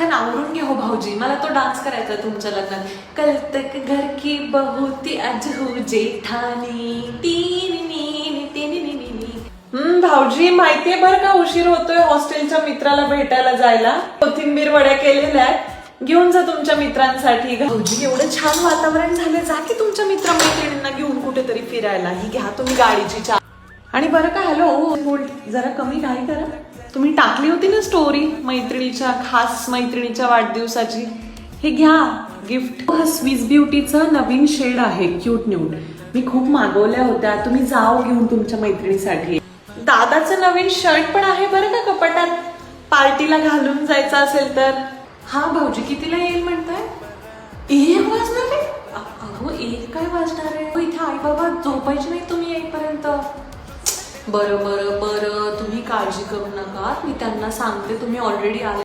पटकन आवरून घ्या हो भाऊजी, मला तो डान्स करायचा तुमच्या लग्नात. कल तक घर की बहू ती आज हो जेठानी टीनी नी टीनी नी नी. भाऊजी माहितीये बरं का उशीर होतोय हॉस्टेलच्या मित्राला भेटायला जायला. कोथिंबीर वड्या केलेल्या आहेत, घेऊन जा तुमच्या मित्रांसाठी. भाऊजी एवढं छान वातावरण झालं, जा की तुमच्या मित्रमैत्रिणींना घेऊन कुठेतरी फिरायला. ही घ्या तुम्ही गाडीची चा. आणि बरं का हॅलो बोल, जरा कमी घाई करा. तुम्ही टाकली होती ना स्टोरी मैत्रिणीच्या, खास मैत्रिणीच्या वाढदिवसाची. हे घ्या गिफ्ट. हा स्विस ब्युटीचा नवीन शेड आहे क्यूट न्यूड. मी खूप मागवल्या होत्या, तुम्ही जाओ घेऊन तुमच्या मैत्रिणीसाठी. दादाचं नवीन शर्ट पण आहे बरं का कपाटात, पार्टीला घालून जायचं असेल तर. हा भाऊजी कितीला येईल म्हणताय? 1 वाजणार आहे? अहो 1 काय वाजणार आहे? इथे आई बाबा झोपायचे नाही तुम्ही येईपर्यंत. बरं बरं बरं, तुम्ही काळजी करू नका, मी त्यांना सांगते तुम्ही ऑलरेडी आले.